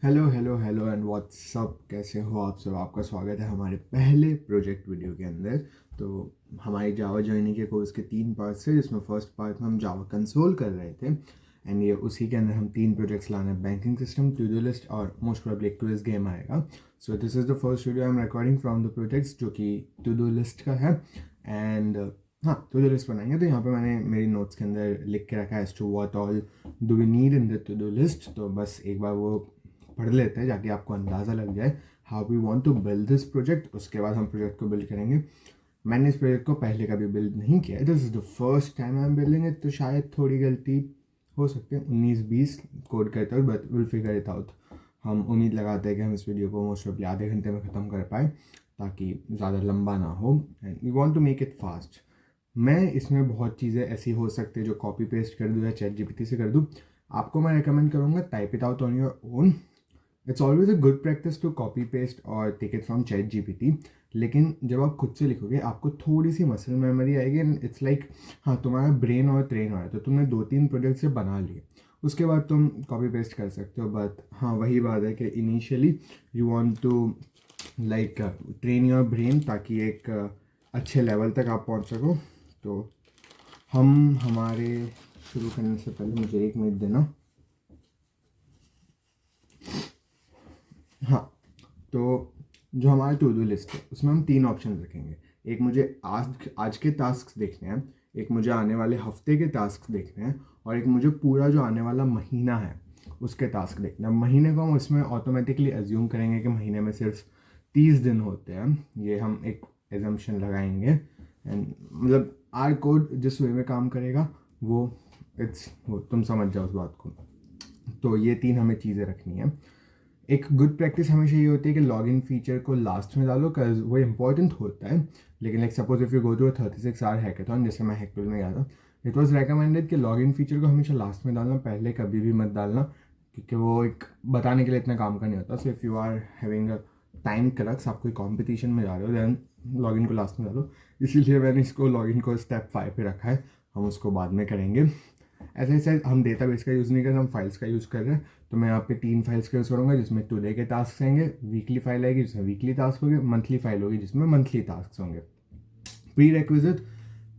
Hello hello hello and what's up, कैसे हो आप सब। आपका स्वागत है हमारे पहले प्रोजेक्ट वीडियो के अंदर। तो हमारी जावा जर्नी के कोर्स के 3 पार्ट्स थे, जिसमें फर्स्ट पार्ट में हम जावा कंसोल कर रहे थे एंड ये उसी के अंदर हम 3 प्रोजेक्ट्स लाने हैं, banking system, to do list और मोस्ट प्रोबेबली एक क्विज गेम आएगा। So this is the first video I am recording from the projects, जो कि टू डू लिस्ट का है। एंड हाँ, टू डू लिस्ट बनाएंगे। तो यहाँ पे मैंने मेरी नोट्स के अंदर लिख के रखा है as to what all do we need in the to do list. तो बस एक बार वो पढ़ लेते हैं, जाके आपको अंदाज़ा लग जाए how we want to build this project. उसके बाद हम प्रोजेक्ट को बिल्ड करेंगे। मैंने इस प्रोजेक्ट को पहले कभी बिल्ड नहीं किया है, this is the first time I am building it. तो शायद थोड़ी गलती हो सकती है, 19-20 कोड करते हुए, but will figure it out. हम उम्मीद लगाते हैं कि हम इस वीडियो को मोस्ट ऑफली आधे घंटे में ख़त्म कर पाए, ताकि ज़्यादा लंबा ना हो and we want to make it fast. मैं इसमें बहुत चीज़ें ऐसी हो सकती है जो कॉपी पेस्ट कर दूँ या चैट जीपीटी से कर दूँ। आपको मैं रिकमेंड करूँगा type it out on your own. It's always a good practice to copy paste और take it from ChatGPT. लेकिन जब आप खुद से लिखोगे आपको थोड़ी सी मसल मेमोरी आएगी एंड इट्स लाइक, हाँ, तुम्हारा ब्रेन और ट्रेन हो रहा है। तो तुमने 2-3 प्रोजेक्ट से बना लिए, उसके बाद तुम कॉपी पेस्ट कर सकते हो। बट हाँ, वही बात है कि initially you want to like train your brain, ताकि एक अच्छे लेवल तक आप पहुंच सको। तो हम हमारे शुरू करने से पहले मुझे 1 मिनट देना। हाँ, तो जो हमारा टू डू लिस्ट है उसमें हम 3 ऑप्शन रखेंगे। एक, मुझे आज आज के टास्क देखने हैं, एक मुझे आने वाले हफ्ते के टास्क देखने हैं, और एक मुझे पूरा जो आने वाला महीना है उसके टास्क देखने हैं। महीने को हम इसमें ऑटोमेटिकली एज्यूम करेंगे कि महीने में सिर्फ 30 दिन होते हैं। ये हम एक एजम्पशन लगाएंगे एंड मतलब आर कोड जिस वे में काम करेगा वो तुम समझ जाओ उस बात को। तो ये 3 हमें चीज़ें रखनी है। एक गुड प्रैक्टिस हमेशा ये होती है कि लॉगिन फीचर को लास्ट में डालो, बिकॉज वो इंपॉर्टेंट होता है। लेकिन like suppose if you go to 36 hour hackathon, जैसे मैं हैकटूल में गया था, इट वाज रिकमेंडेड कि लॉगिन फीचर को हमेशा लास्ट में डालना, पहले कभी भी मत डालना, क्योंकि वो एक बताने के लिए इतना काम का नहीं होता। So if you are having a time crux, आप कोई कॉम्पिटिशन में जा रहे हो, देन लॉगिन को लास्ट में डालो। इसीलिए मैंने इसको लॉगिन को स्टेप 5 पे रखा है, हम उसको बाद में करेंगे। ऐसे ऐसे हम डेटाबेस का यूज़ नहीं कर रहे, हम फाइल्स का यूज़ कर रहे हैं। तो मैं यहाँ पे 3 फाइल्स का यूज़ करूँगा, जिसमें टुडे के टास्क आएंगे, वीकली फाइल आएगी जिसमें वीकली टास्क होंगे, मंथली फाइल होगी जिसमें मंथली टास्क होंगे। प्री रिक्विजिट,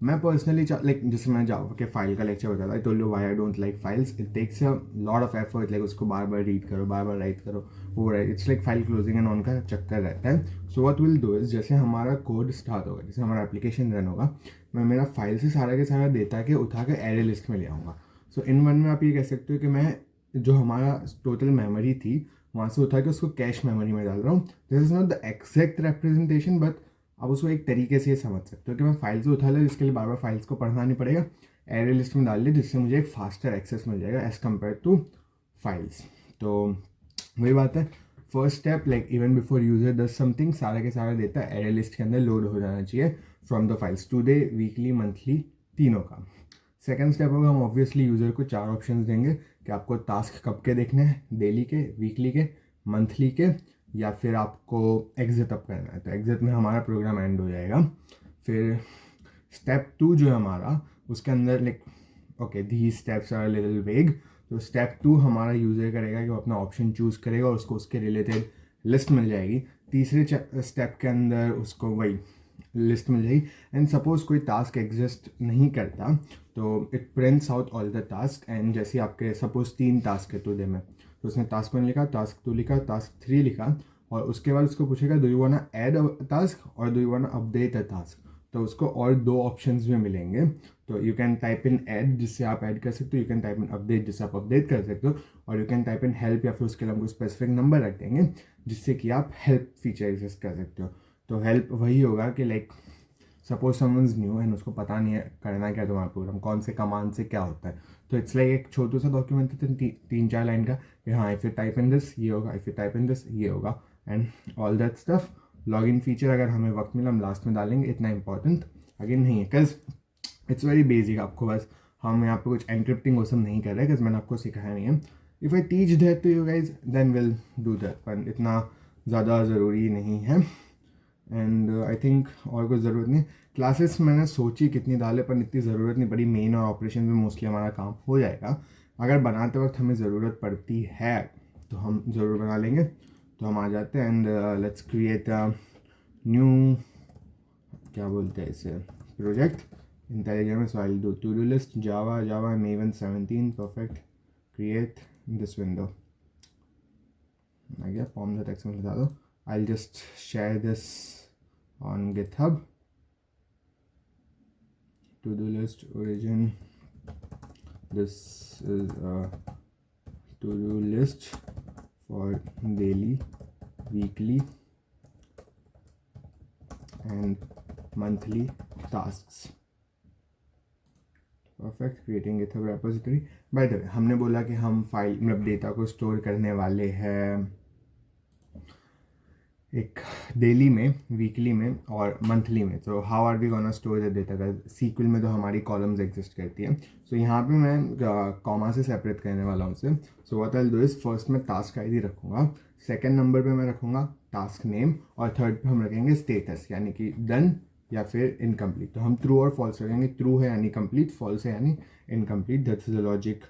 मैं पर्सनली लाइक, जैसे मैं जावा के फाइल का लेक्चर बताया था, I told you why I don't like files. It takes a lot of effort, like उसको बार बार रीड करो, बार बार राइट करो, वो right, it's like file closing and on का चक्कर रहता है। So what will do is, जैसे हमारा कोड स्टार्ट होगा, जैसे हमारा एप्लीकेशन रन होगा, मैं मेरा फाइल से सारा के सारा डेटा के उठा के एरे लिस्ट में ले आऊँगा। सो इन वन में आप ये कह सकते हो कि मैं जो हमारा टोटल मेमोरी थी वहाँ से उठा के उसको कैश मेमोरी में डाल रहा हूँ। This is not the exact representation, but आप उसको एक तरीके से समझ सकते हो कि मैं फाइल से उठा ले, जिसके लिए बार बार फाइल्स को पढ़ना नहीं पड़ेगा, एरे लिस्ट में डाल ली, जिससे मुझे एक फास्टर एक्सेस मिल जाएगा एज़ कम्पेयर टू फाइल्स। तो वही बात है, first step, like even before user does something, सारा के सारा डेटा एरे लिस्ट के अंदर लोड हो जाना चाहिए from the files, today, weekly, monthly, तीनों का। सेकेंड स्टेप होगा, हम ऑब्वियसली यूज़र को 4 ऑप्शंस देंगे कि आपको टास्क कब के देखने हैं, डेली के, वीकली के, मंथली के, या फिर आपको एग्जिट अप करना है। तो एग्जिट में हमारा प्रोग्राम एंड हो जाएगा। फिर स्टेप 2 जो है हमारा, उसके अंदर like okay the steps are little vague. तो स्टेप 2 हमारा यूज़र करेगा कि वो अपना ऑप्शन चूज़ करेगा और उसको उसके रिलेटेड लिस्ट मिल जाएगी। तीसरे स्टेप के अंदर उसको वही लिस्ट मिल जाएगी एंड सपोज कोई टास्क एग्जिस्ट नहीं करता, तो it prints out all the task. And जैसे आपके सपोज 3 टास्क है टुडे में, तो उसने टास्क 1 लिखा, टास्क 2 लिखा, टास्क 3 लिखा, और उसके बाद उसको पूछेगा do you want add a task और do you want update a task. तो उसको और 2 ऑप्शंस भी मिलेंगे। तो you can type in add, जिससे आप ऐड कर सकते हो, you can type in update, जिससे आप अपडेट कर सकते हो, और you can type in help, या फिर उसके लिए हमको स्पेसिफिक नंबर रख देंगे जिससे कि आप हेल्प फीचर एक्सेस कर सकते हो। तो हेल्प वही होगा कि like suppose someone's new and उसको पता नहीं है करना क्या तुम्हारा प्रोग्राम, कौन से कमांड से क्या होता है, तो इट्स लाइक एक छोटा सा डॉक्यूमेंट है 3-4 लाइन का कि हाँ, if you type in this ये होगा, if you type in this ये होगा, and all that stuff. Login feature अगर हमें वक्त मिला हम लास्ट में डालेंगे, इतना इंपॉर्टेंट अगेन नहीं है, बिकॉज इट्स वेरी बेसिक। आपको बस, हम यहाँ पे कुछ एनक्रिप्टिंग वो सब नहीं कर रहे, बिकॉज मैंने आपको सिखाया नहीं है। If I teach that to you guys then will do that, पर इतना ज़्यादा ज़रूरी नहीं है। एंड आई थिंक और कुछ ज़रूरत नहीं। क्लासेस मैंने सोची कितनी डाले, पर इतनी ज़रूरत नहीं पड़ी। मेन और ऑपरेशन में मोस्टली हमारा काम हो जाएगा। अगर बनाते वक्त हमें ज़रूरत पड़ती है तो हम ज़रूर बना लेंगे। तो हम आ जाते हैं and let's create a new, क्या बोलते हैं इसे, project intelligent. So I do to do list Java Maven 17 perfect, create this window आ गया। फॉर्म द टेक्स्ट में बता दो। I just share this on GitHub. To do list origin, this is a to-do list for daily, weekly and monthly tasks. Perfect, creating GitHub repository. By the way, हमने बोला कि हम file मतलब data को store करने वाले हैं एक डेली में, वीकली में और मंथली में। तो how are we gonna store the data? का सीक्वल में तो हमारी कॉलम्स एग्जिस्ट करती है। सो यहाँ पे मैं कॉमा से सेपरेट करने वाला हूँ उसे। So what I will do is, first में टास्क आईडी रखूँगा, सेकंड नंबर पे मैं रखूँगा टास्क नेम और थर्ड पे हम रखेंगे स्टेटस, यानी कि डन या फिर इनकम्प्लीट। तो हम ट्रू और फॉल्स रखेंगे। ट्रू है यानी कंप्लीट, फॉल्स है यानी इनकम्प्लीट। That's the logic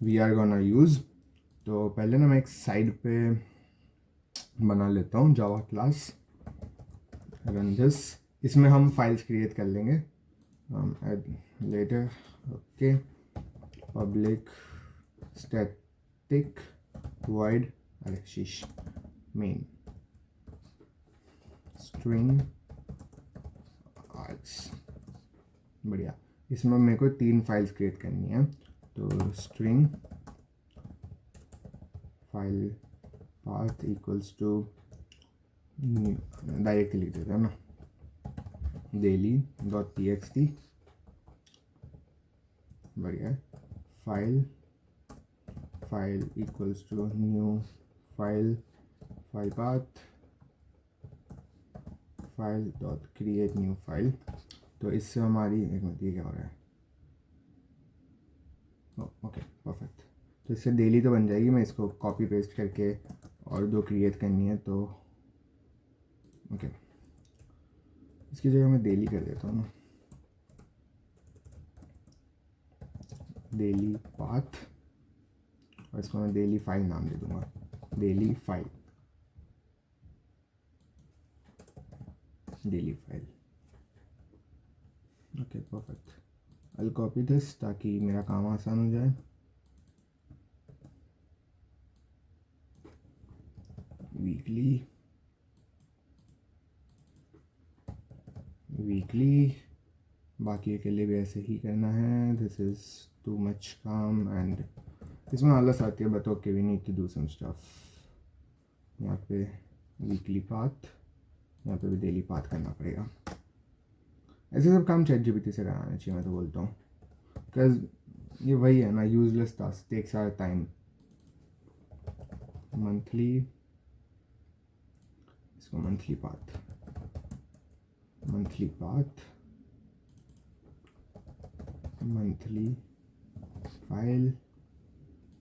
we are gonna use. तो पहले ना मैं एक साइड पे बना लेता हूँ जावा क्लास, रन दिस। इसमें हम फाइल्स क्रिएट कर लेंगे later. Okay, public static void, अरे शीश, मेन स्ट्रिंग आर्ग्स। बढ़िया। इसमें मेरे को 3 फाइल्स क्रिएट करनी है। तो string file path equals to, direct लिख देते हैं ना, daily.txt। बढ़िया। File equals to new file path file dot create new file. तो इससे हमारी, एक मिनट, ये क्या हो रहा है? Okay perfect. तो इससे डेली तो बन जाएगी। मैं इसको कॉपी पेस्ट करके और 2 क्रिएट करनी है तो ओके, इसकी जगह मैं डेली कर देता हूँ ना, डेली पाथ, और इसको मैं डेली फाइल नाम दे दूँगा, daily file. Okay perfect. I copy this ताकि मेरा काम आसान हो जाए। वीकली बाकी के लिए भी ऐसे ही करना है। दिस इज़ टू मच काम एंड इसमें आलस आती है, but okay we need to do some stuff. यहाँ पे वीकली पाथ, यहाँ पे भी डेली पाथ करना पड़ेगा। ऐसे सब काम ChatGPT से कराना चाहिए, मैं तो बोलता हूँ, बिकॉज ये वही है ना, useless task takes our time. Monthly, इसको monthly path monthly file,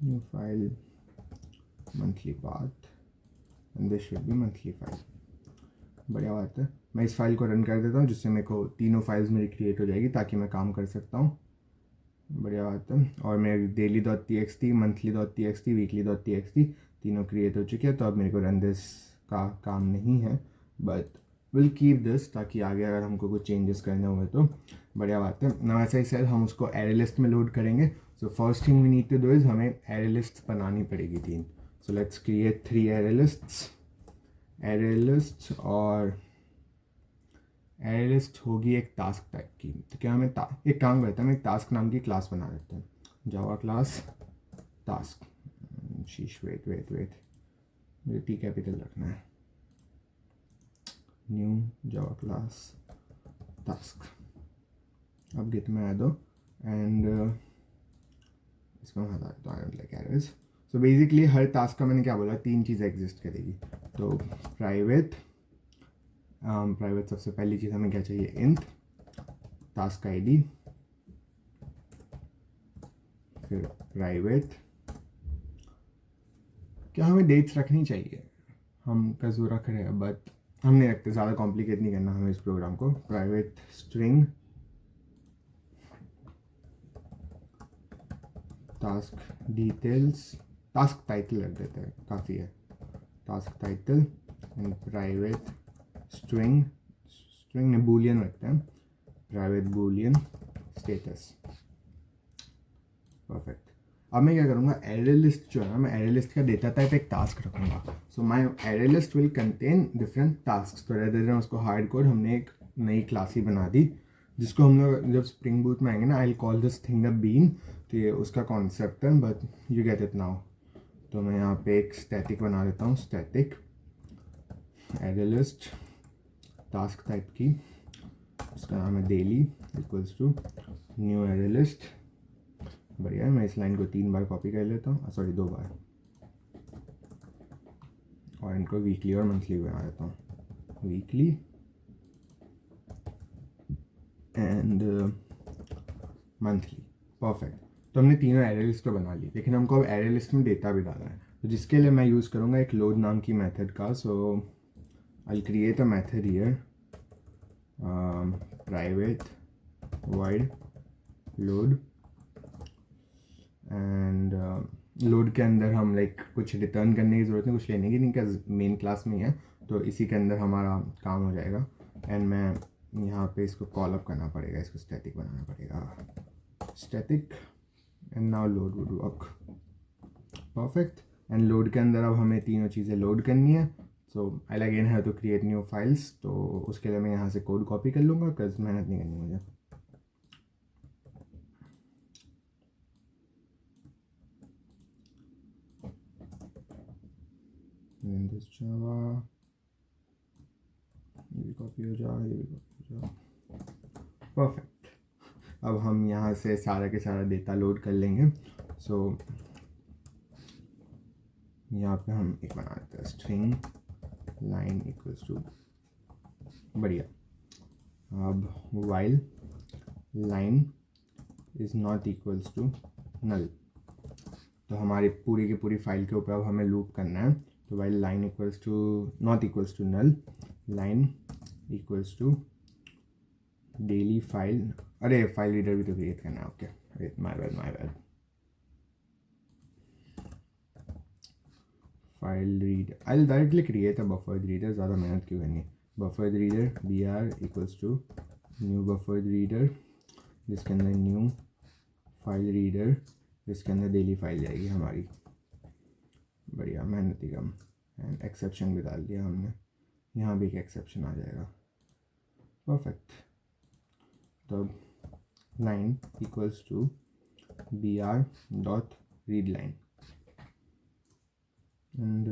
new file, monthly path and this should be monthly file. बढ़िया बात है। मैं इस फाइल को रन कर देता हूँ जिससे मेरे को तीनों फाइल्स मेरी क्रिएट हो जाएगी ताकि मैं काम कर सकता हूँ। बढ़िया बात है। और मेरे daily.txt, monthly.txt, weekly.txt तीनों क्रिएट हो चुके हैं। तो अब मेरे को रन दिस का काम नहीं है, बट विल कीप दिस ताकि आगे अगर हमको कुछ चेंजेस करने हुए तो। बढ़िया बात है ना। वैसा ही सेल हम उसको एरे लिस्ट में लोड करेंगे। So first thing we need to do is, हमें एरे लिस्ट बनानी पड़ेगी 3। So let's create 3 array lists और एरे लिस्ट होगी एक टास्क टाइप की। तो क्या हमें एक काम करते हैं, हम एक टास्क नाम की क्लास बना देते हैं, जावा क्लास टास्क। शीश, वेट मुझे T कैपिटल रखना है। New Java class task. अब गिट में ऐड दो एंड इसको मैं हटा देता हूँ लाइक एरर्स। सो बेसिकली हर टास्क का मैंने क्या बोला, 3 चीज़ें एग्जिस्ट करेगी। तो प्राइवेट सबसे पहली चीज़ हमें क्या चाहिए, इंट टास्क आईडी, फिर प्राइवेट। क्या हमें डेट्स रखनी चाहिए? हम कज़ू रख रहे हैं बट हम नहीं रखते, ज़्यादा कॉम्प्लिकेट नहीं करना हमें इस प्रोग्राम को। Private string task details, task title रख देते हैं, काफ़ी है। Task title and private string ने बूलियन रखते हैं, प्राइवेट बूलियन स्टेटस। परफेक्ट। अब मैं क्या करूँगा, एरे लिस्ट जो है ना, मैं एरे लिस्ट का डेटा टाइप एक टास्क रखूँगा। So my array list will contain different task. तो रहते देना उसको हार्ड कोड हमने एक नई क्लास ही बना दी, जिसको हम लोग जब स्प्रिंग बूट में आएंगे ना, I call this thing a bean. तो ये उसका कॉन्सेप्ट है, but you get it now. तो मैं यहाँ पे एक स्टैटिक बना देता हूँ, static array list task type की, उसका नाम है daily equals to new array list. बढ़िया है, मैं इस लाइन को 3 बार कॉपी कर लेता हूँ, सॉरी 2 बार, और इनको वीकली और मंथली बना देता हूँ, वीकली एंड मंथली। परफेक्ट। तो हमने तीनों एरे लिस्ट तो बना ली, लेकिन हमको अब एरे लिस्ट में डेटा भी डालना है, तो जिसके लिए मैं यूज़ करूँगा एक लोड नाम की मेथड का। So I create a method here, private void load, and load के अंदर हम लाइक कुछ रिटर्न करने की ज़रूरत नहीं, कुछ लेने की नहीं, क्या मेन क्लास में ही है, तो इसी के अंदर हमारा काम हो जाएगा। एंड मैं यहाँ पे इसको कॉल अप करना पड़ेगा, इसको स्टैटिक बनाना पड़ेगा, static and now load would work. Perfect. And load के अंदर अब हमें तीनों चीज़ें लोड करनी है। So I again have to create new files, तो उसके लिए मैं यहाँ से कोड कॉपी कर लूँगा, बिकॉज मेहनत नहीं करनी मुझे। Java, ये भी कॉपी हो जा, ये भी कॉपी हो जा। परफेक्ट। अब हम यहाँ से सारा के सारा डेटा लोड कर लेंगे। सो यहाँ पे हम एक बना देते हैं, स्ट्रिंग लाइन इक्वल्स टू, बढ़िया। अब while line is not equals to null, तो हमारी पूरी की पूरी फाइल के ऊपर अब हमें लूप करना है। तो while line equals to not equals to null, line equals to daily file, अरे फाइल रीडर भी तो क्रिएट करना है, okay my bad. File read, I directly create a buffer reader, ज़्यादा मेहनत क्यों करनी। Buffer reader br equals to new buffer reader, जिसके अंदर न्यू फाइल रीडर, जिसके अंदर डेली फाइल जाएगी हमारी। बढ़िया, मेहनत ही कम। एंड एक्सेप्शन भी डाल दिया हमने, यहाँ भी एक एक्सेप्शन आ जाएगा। परफेक्ट। तो line equals to br dot read line, and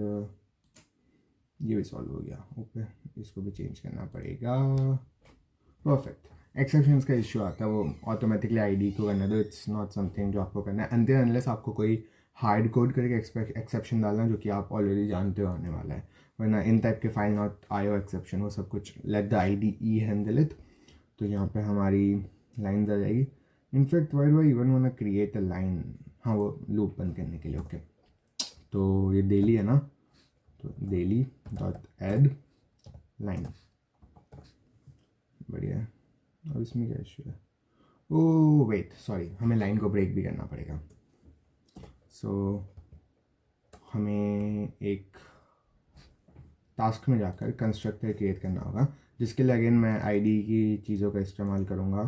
ये भी सॉल्व हो गया। ओके, इसको भी चेंज करना पड़ेगा। परफेक्ट। एक्सेप्शंस का इश्यू आता है, वो ऑटोमेटिकली आईडी को करना, तो इट्स नॉट समथिंग जो आपको करना है, अनटिल अनलेस आपको कोई हार्ड कोड करके एक्सेप्शन डालना, जो कि आप ऑलरेडी जानते हो आने वाला है। वरना इन टाइप के फाइल नॉट आयो एक्सेप्शन, वो सब कुछ let the IDE handle it. तो यहाँ पे हमारी लाइन आ जाएगी। In fact why do I even want to create a line, हाँ वो लूप बंद करने के लिए। ओके, तो ये डेली है ना, तो डेली डॉट एड लाइन, बढ़िया है। अब इसमें क्या इशू है, ओह वेट सॉरी, हमें लाइन को ब्रेक भी करना पड़ेगा। सो हमें एक टास्क में जाकर कंस्ट्रक्टर क्रिएट करना होगा, जिसके लिए अगेन मैं आईडी की चीज़ों का इस्तेमाल करूँगा।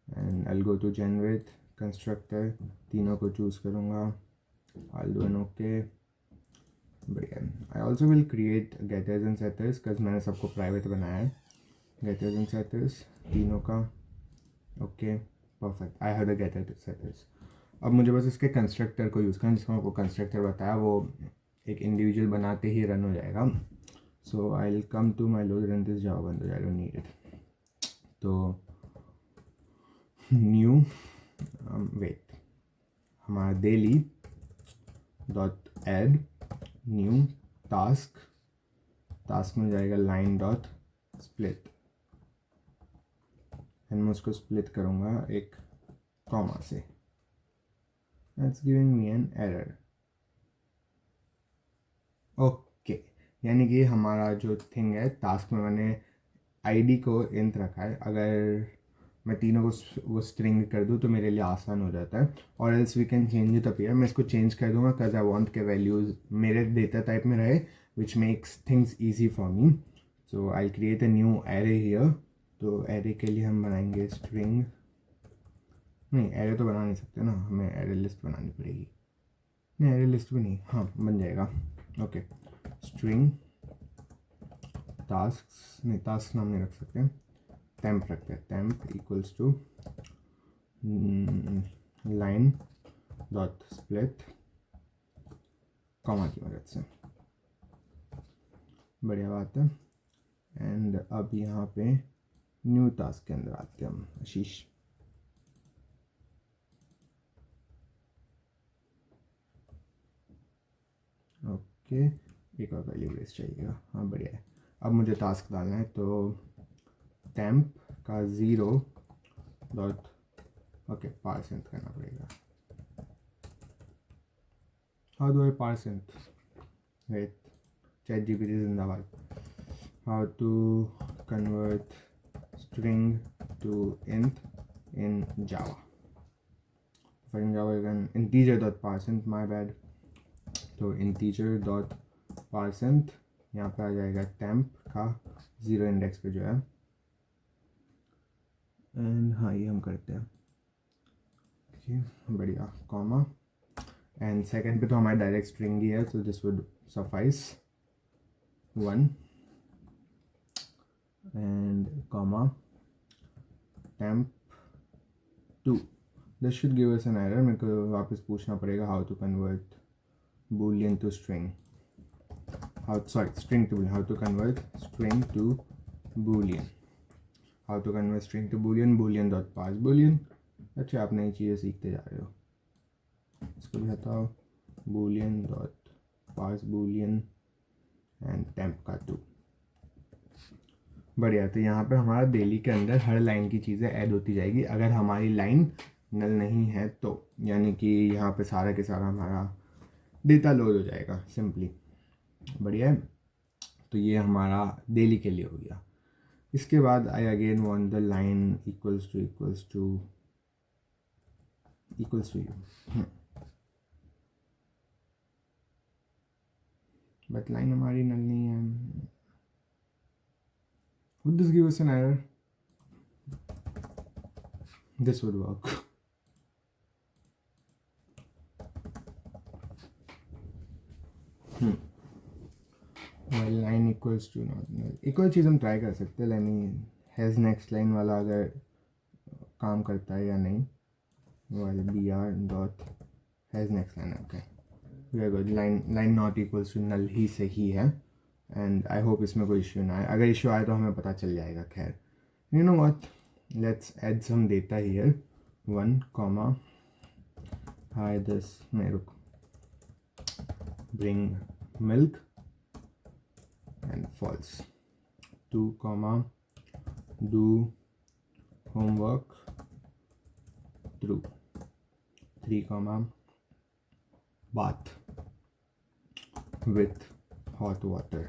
And I go to generate constructor, तीनों को चूज़ करूँगा, आई डू एन ओके। बढ़िया। I also will create getters and setters, because मैंने सबको प्राइवेट बनाया है, गेटर्स एंड सेटर्स तीनों का। Okay perfect, I have the getter setters. अब मुझे बस इसके कंस्ट्रक्टर को यूज़ करना, जिसको आपको कंस्ट्रक्टर बताया, वो एक इंडिविजुअल बनाते ही रन हो जाएगा। So I will come to my load run this Java बंद, आई डोंट नीड इट। तो न्यू वेट, हमारा daily dot add new task, task में जाएगा लाइन डॉट स्प्लिट, एंड मैं उसको स्प्लिट करूँगा एक कॉमा से। That's giving me an error. Okay, यानी कि हमारा जो थिंग है, टास्क में मैंने आईडी को इंट रखा है, अगर मैं तीनों को वो स्ट्रिंग कर दूँ तो मेरे लिए आसान हो जाता है। और else we can change it up here, मैं इसको चेंज कर दूँगा बिकॉज आई वांट के वैल्यूज़ मेरे डेटा टाइप में रहे which makes things easy for me. So I create a new array here. तो एरे के लिए हम बनाएंगे स्ट्रिंग, नहीं एरे तो बना नहीं सकते ना, हमें एरे लिस्ट बनानी पड़ेगी। नहीं एरे लिस्ट भी नहीं, हाँ बन जाएगा। ओके स्ट्रिंग टास्क, नहीं टास्क नाम नहीं रख सकते, टेम्प रखते हैं। Temp equals to line dot split comma की मदद से। बढ़िया बात है। एंड अब यहाँ पे न्यू टास्क के अंदर आते हैं हम, आशीष। ओके एक और वैल्यू बेस चाहिएगा, हाँ बढ़िया है। अब मुझे टास्क डालना है तो टेम्प का 0 डॉट ओके पार्सेंट करना पड़ेगा। How do I parse int, wait ChatGPT जिंदाबाद। How to convert string to int in Java. For in Java you can integer dot parsent, my bad. तो integer dot parsent यहाँ पे आ जाएगा temp का 0 index पे जो है। एंड हाँ ये हम करते हैं, okay, बढ़िया कॉमा। एंड सेकेंड पे तो हमारी डायरेक्ट स्ट्रिंग ही है, तो this would suffice 1 and comma temp 2। This should give us an error, मेरे को वापस पूछना पड़ेगा how to convert boolean to string, string to boolean, how to convert string to boolean, how to convert string to boolean, boolean dot parse boolean। अच्छा आप नई चीज़ें सीखते जा रहे हो, इसको भी हटाओ, boolean dot parse boolean and temp का 2। बढ़िया, तो यहाँ पे हमारा डेली के अंदर हर लाइन की चीज़ें ऐड होती जाएगी अगर हमारी लाइन नल नहीं है तो, यानी कि यहाँ पे सारा के सारा हमारा डेटा लोड हो जाएगा सिंपली। बढ़िया है, तो ये हमारा डेली के लिए हो गया। इसके बाद I again want the line equals to you, but line हमारी नल नहीं है। Would this give us an error? This would work. While line equals to not null, एक और चीज़ हम ट्राई कर सकते हैं, लाइन हैज़ नेक्स्ट लाइन वाला अगर काम करता है या नहीं। While br dot has next line, okay very good. Line not equals to null ही सही है, एंड आई होप इसमें कोई इश्यू ना आए। अगर इश्यू आए तो हमें पता चल जाएगा। खैर you know what, let's add some data here. 1 comma hi this नहीं रुक, bring milk and false। 2 comma do homework true। 3 comma bath with hot water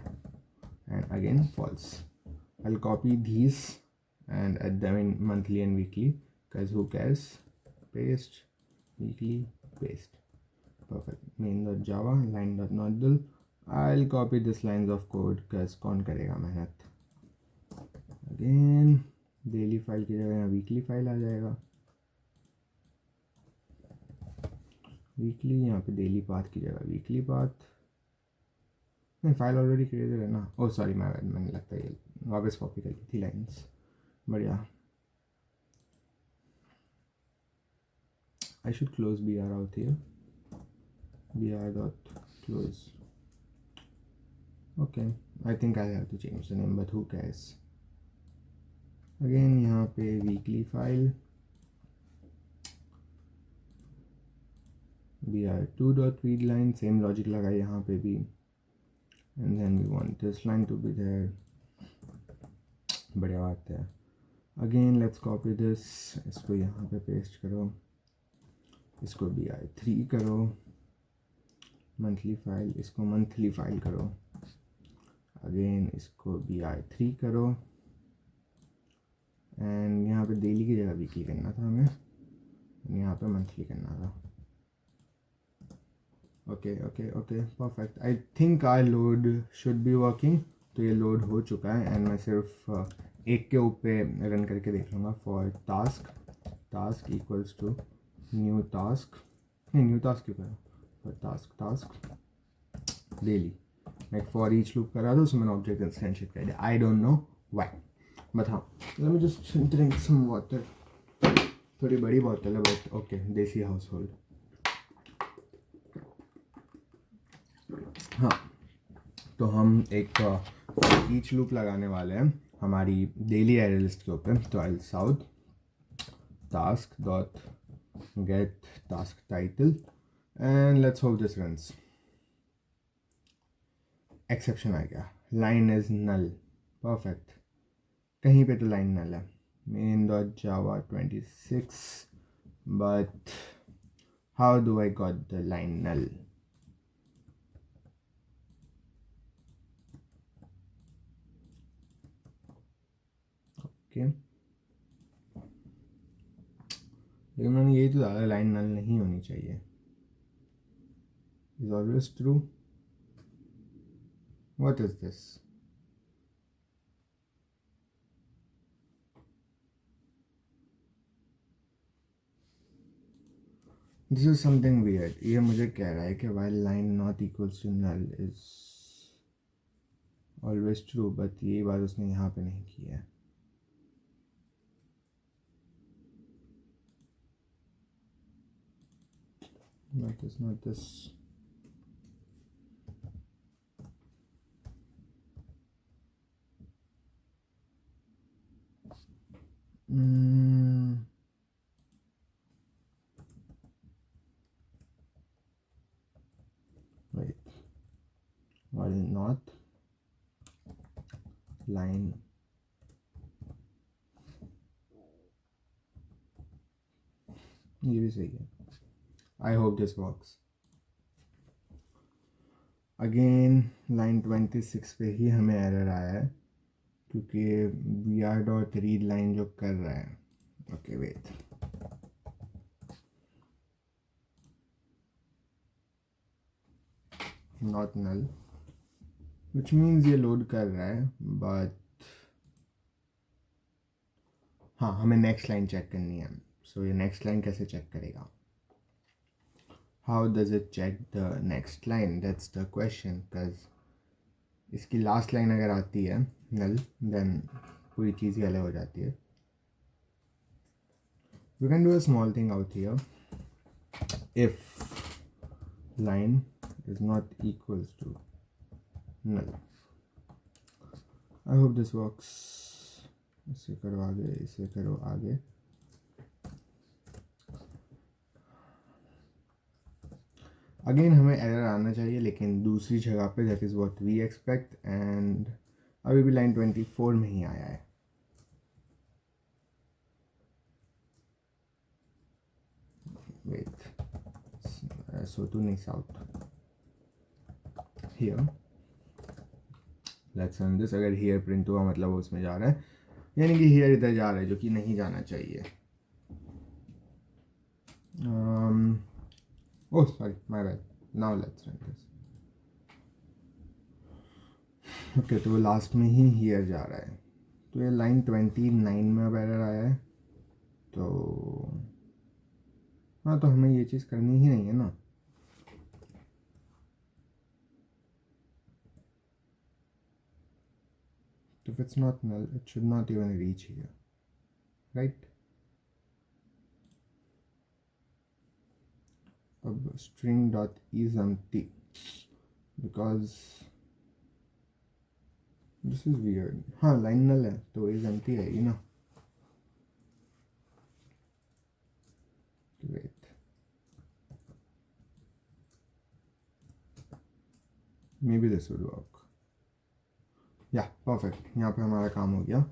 and again false। I'll copy these and add them in monthly and weekly because who cares, paste weekly, paste, perfect। main.java line.nodal, I'll copy this lines of code because कौन करेगा मेहनत। Again daily file की जगह यहाँ weekly file आ जाएगा, weekly यहाँ पे daily path की जगह वीकली पाथ। नहीं फाइल ऑलरेडी क्रिएटेड है ना, ओ सॉरी मैंने लगता है ये वापस कॉपी कर ली थी लाइन्स। बढ़िया, I should close br out here, br dot close। okay I think I have to change the name but who cares। Again यहाँ पे weekly file br2 dot read line, same logic लगाई यहाँ पे भी, and then we want this line to be there. बढ़िया बात है। Again let's copy this, इसको यहाँ पे पेस्ट करो, इसको br3 करो, मंथली फाइल इसको मंथली फाइल करो, अगेन इसको br3 करो, एंड यहाँ पे डेली की जगह वीकली करना था हमें, यहाँ पे मंथली करना था। Okay okay okay perfect. I think our load should be working. तो ये लोड हो चुका है एंड मैं सिर्फ एक के ऊपर रन करके देख लूँगा। For task, task equals to new task, नहीं न्यू टास्क क्यों करा, फॉर टास्क टास्क डेली। मैं एक फॉर ईच लूप करा था, उसमें मैंने ऑब्जेक्ट इंस्टेंशिएट कर दिया। I don't know why, but हाँ let me just drink some water. थोड़ी बड़ी बोतल है but okay, desi household. हाँ, तो हम एक ईच लूप लगाने वाले हैं हमारी डेली एरे लिस्ट के ऊपर। तो I south task dot get task title and let's hope this runs. Exception आ गया, लाइन इज नल। परफेक्ट, कहीं पे तो लाइन नल है। Main dot Java 26, but how do I got the line null? Okay, लेकिन मैंने यही तो ज़्यादा लाइन नल नहीं होनी चाहिए। Is always true. What is this? This is something weird. ये मुझे कह रहा है कि while line not equals to null is always true, but ये बात उसने यहाँ पे नहीं की है। Not this, not this. Wait, while not line ये भी सही है। I hope this works. Again line 26 पे ही हमें एरर आया है क्योंकि we are dot read line जो कर रहा है। Okay wait, not null, which means ये लोड कर रहा है, बट हाँ हमें नेक्स्ट लाइन चेक करनी है। सो ये नेक्स्ट लाइन कैसे चेक करेगा? How does it check the next line? That's the question. Because इसकी लास्ट लाइन अगर आती है नल, देन पूरी चीज़ ही अलग हो जाती है। We can do a small thing out here. If line is not equals to null. I hope this works. इसे करो आगे, इसे करो आगे। अगेन हमें एरर आना चाहिए लेकिन दूसरी जगह पे, that is what we expect. And अभी भी लाइन 24 में ही आया है। वेट, so to नहीं south here, let's run this। अगर here print हुआ मतलब वो उसमें जा रहा है, यानी कि here इधर जा रहा है जो कि नहीं जाना चाहिए। oh sorry my bad, now let's run this। Okay, तो वो लास्ट में ही here जा रहा है, तो ये लाइन 29 में अब एरर आया है। तो हाँ, तो हमें ये चीज़ करनी ही नहीं है ना। If it's not null, it should not even reach here, right? अब string dot is empty because this is weird। हाँ लाइन null है तो is empty रहेगी ना। wait, maybe this would work। या परफेक्ट, यहाँ पे हमारा काम हो गया।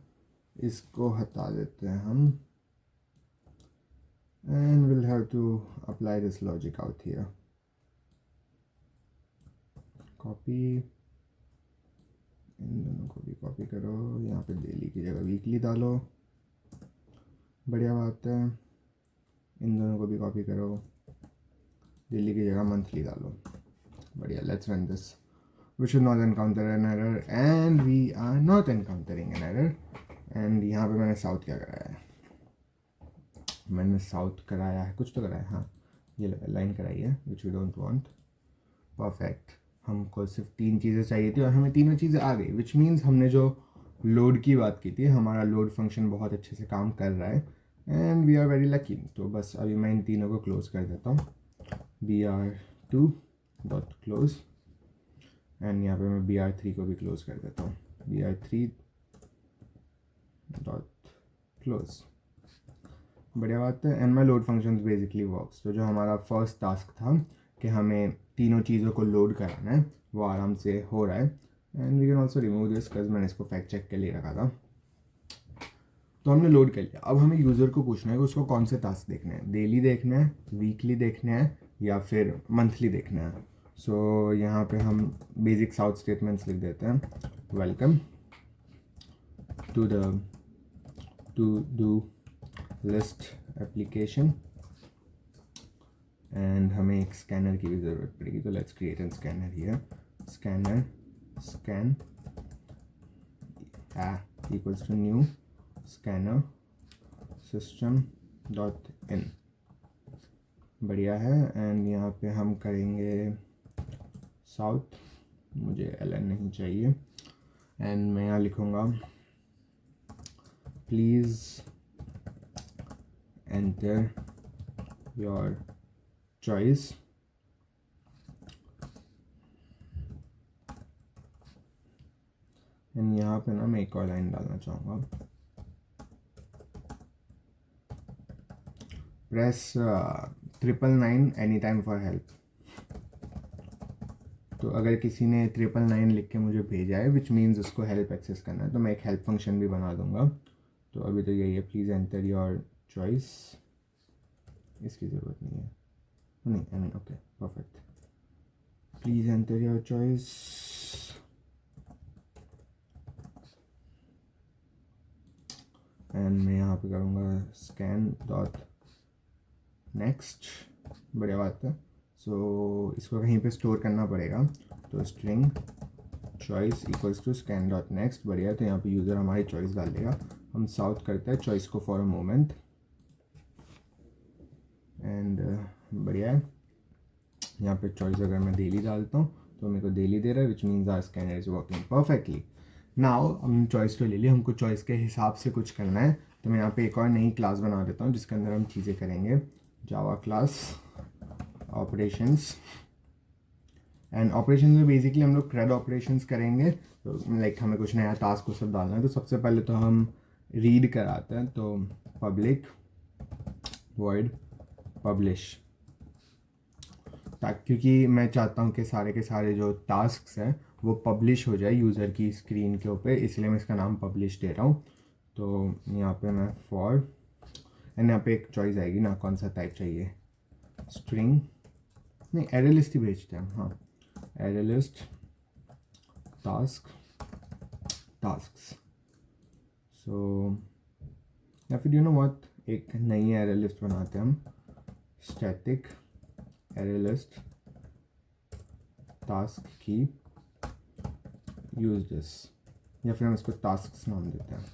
इसको हटा देते हैं हम and we'll have to apply this logic out here। copy, इन दोनों को भी कॉपी करो, यहाँ पे डेली की जगह वीकली डालो। बढ़िया बात है, इन दोनों को भी कॉपी करो, डेली की जगह मंथली डालो। बढ़िया, let's run this. We should not encounter an error and we are not encountering an error. And यहाँ पे मैंने साउथ क्या कराया है, मैंने साउथ कराया है, कुछ तो कराया है, हाँ ये लाइन कराई है which we don't want. Perfect, हमको सिर्फ 3 चीज़ें चाहिए थी और हमें तीनों चीज़ें आ गई, विच मीन्स हमने जो लोड की बात की थी, हमारा लोड फंक्शन बहुत अच्छे से काम कर रहा है and we are very lucky. तो बस अभी मैं इन तीनों को क्लोज कर देता हूँ, br2 डॉट क्लोज एंड यहाँ पे मैं br3 को भी क्लोज कर देता हूँ, br3 डॉट क्लोज। बढ़िया बात है, and my load function basically works. तो जो हमारा फर्स्ट टास्क था कि हमें तीनों चीज़ों को लोड कराना है, वो आराम से हो रहा है। And we can also remove this because मैंने इसको फैक्ट चेक के लिए रखा था। तो हमने लोड कर लिया, अब हमें यूज़र को पूछना है कि उसको कौन से टास्क देखने हैं, डेली देखना है, वीकली देखना है या फिर मंथली देखना है। सो यहाँ पे हम बेसिक साउथ स्टेटमेंट्स लिख देते हैं, welcome to the to do list application and हमें एक स्कैनर की भी ज़रूरत पड़ेगी, तो let's create an scanner here. Scanner scan equals to new scanner system dot in. बढ़िया है, एंड यहाँ पे हम करेंगे साउथ, मुझे ln नहीं चाहिए, एंड मैं यहाँ लिखूँगा please enter your choice and यहाँ पे ना मैं एक और लाइन डालना चाहूँगा, press 999 any time for help. तो अगर किसी ने 999 लिख के मुझे भेजा है विच मीन्स उसको हेल्प एक्सेस करना है, तो मैं एक हेल्प फंक्शन भी बना दूंगा। तो अभी तो यही है, प्लीज़ एंटर योर चॉइस, इसकी ज़रूरत नहीं है, नहीं I mean okay perfect, please enter your choice and मैं यहाँ पे करूँगा स्कैन डॉट नेक्स्ट। बढ़िया बात है, सो इसको कहीं पे स्टोर करना पड़ेगा, तो string choice equals to scan dot next. बढ़िया है, तो यहाँ पे यूज़र हमारी चॉइस डाल देगा। हम साउथ करते हैं चॉइस को फॉर अ मोमेंट एंड बढ़िया है, यहाँ पे चॉइस अगर मैं डेली डालता हूँ तो मेरे को डेली दे रहा है which means our scanner is working perfectly. Now हमने चॉइस तो ले ली, हमको चॉइस के हिसाब से कुछ करना है, तो मैं यहाँ पे एक और नई क्लास बना देता हूँ जिसके अंदर हम चीज़ें करेंगे, Java class operations and operation में बेसिकली हम लोग क्रेड ऑपरेशंस करेंगे। तो लाइक हमें कुछ नया टास्क को सब डालना है, तो सबसे पहले तो हम रीड कराते हैं, तो पब्लिक वॉइड पब्लिश, ताकि क्योंकि मैं चाहता हूँ कि सारे के सारे जो टास्क हैं वो पब्लिश हो जाए यूज़र की स्क्रीन के ऊपर, इसलिए मैं इसका नाम पब्लिश दे रहा हूँ। तो यहाँ पे मैं फॉर एंड यहाँ पे एक चॉइस आएगी ना, कौन सा टाइप चाहिए, स्ट्रिंग नहीं एरे लिस्ट ही भेजते हैं, हाँ एरे लिस्ट टास्क टास्क्स। सो या फिर यू नो व्हाट, एक नई एरे लिस्ट बनाते हैं हम, स्टैटिक एरे लिस्ट टास्क की यूज दिस, या फिर हम इसको टास्क्स नाम देते हैं,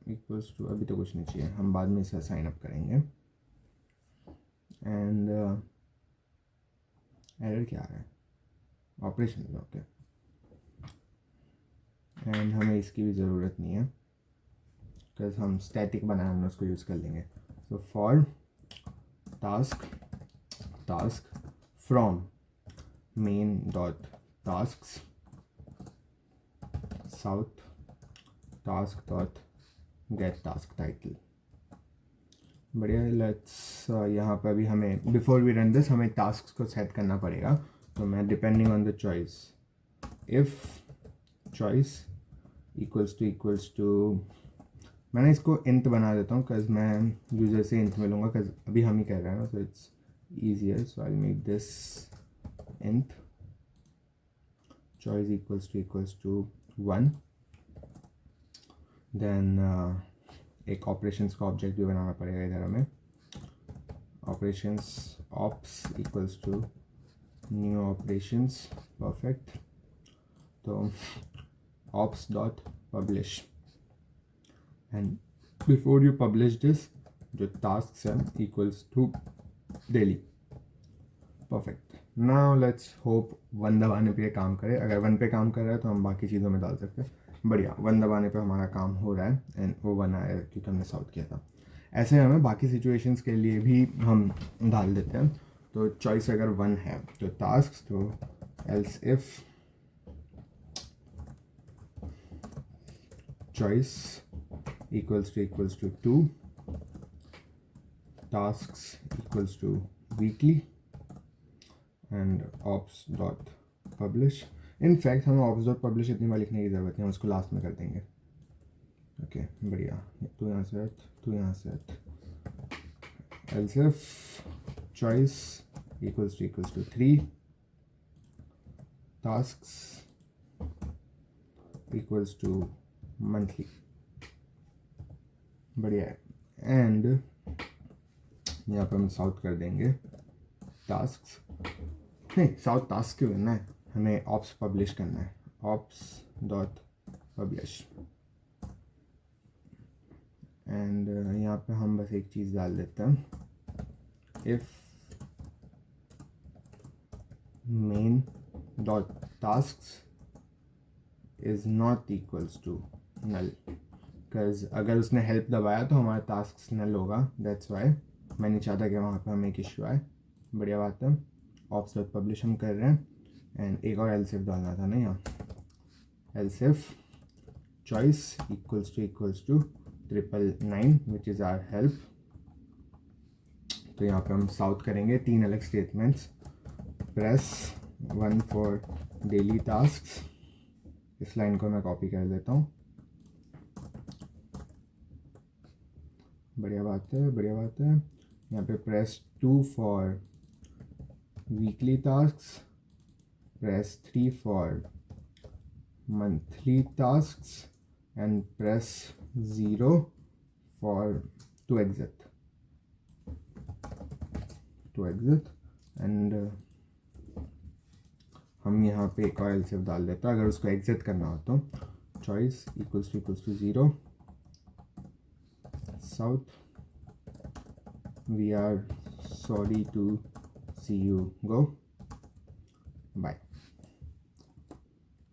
इक्वल्स टू, अभी तो कुछ नहीं चाहिए, हम बाद में इसे साइन अप करेंगे। एंड एरर क्या आ रहा है, ऑपरेशन में, ओके, एंड हमें इसकी भी ज़रूरत नहीं है बिकॉज हम स्टैटिक बनाए हमने उसको यूज़ कर लेंगे। So for task task from main dot tasks sout task dot get task title. बढ़िया, लेट्स यहाँ पर अभी हमें बिफोर वी रन दिस हमें टास्क को सेट करना पड़ेगा। तो मैं depending on the choice, if choice equals to मैंने इसको इंट बना देता हूँ बिकॉज मैं यूज़र से इंट मिलूँगा, बिकॉज अभी हम ही कर रहे हैं ना, so it's easier. So I make this int choice equals to 1, then एक ऑपरेशंस का ऑब्जेक्ट भी बनाना पड़ेगा इधर हमें। Operations ops equals to new operations, perfect. तो ops dot publish and before you publish this जो tasks हैं equals to daily, perfect। now let's hope 1 दबाने पे ये काम करे। अगर 1 पे काम कर रहा है तो हम बाकी चीज़ों में डाल सकते हैं। बढ़िया, 1 दबाने पे हमारा काम हो रहा है एंड वो 1 आया क्योंकि हमने सॉल्व किया था। ऐसे हमें बाकी सिचुएशंस के लिए भी हम डाल देते हैं। तो चॉइस अगर 1 है तो टास्क, तो else if choice equals to 2, tasks equals to weekly and ops dot publish। in fact हमें ops dot publish इतनी बार लिखने की ज़रूरत नहीं है, उसको लास्ट में कर देंगे। ओके बढ़िया, तू यहाँ से हट, तू यहाँ से हट। else if choice equals to 3, tasks equals to monthly, बढ़िया है। एंड यहाँ पे हम साउथ कर देंगे टास्क्स, नहीं साउथ टास्क क्यों करना है, हमें ऑप्स पब्लिश करना है, ऑप्स डॉट पब्लिश। एंड यहाँ पे हम बस एक चीज़ डाल देते हैं, if main dot tasks is not equals to null, because अगर उसने हेल्प दबाया तो हमारा टास्क नल होगा, दैट्स वाई मैं नहीं चाहता कि वहाँ पे हमें एक इशू आए। बढ़िया बात है, ऑप्स डॉट पब्लिश हम कर रहे हैं। एंड एक और एल्स इफ डालना था ना यहाँ, else if choice equals to 999 which is our help. तो यहाँ पे हम साउथ करेंगे 3 अलग statements, press 1 for daily task. इस लाइन को मैं कॉपी कर लेता हूँ, बढ़िया बात है, बढ़िया बात है। यहाँ पे press 2 for weekly task, press 3 for monthly task and press 0 for to exit and हम यहाँ पे एक और एल्स इफ डाल देते हैं अगर उसको एग्जिट करना हो तो। Choice equals to 0, sout we are sorry to see you go bye.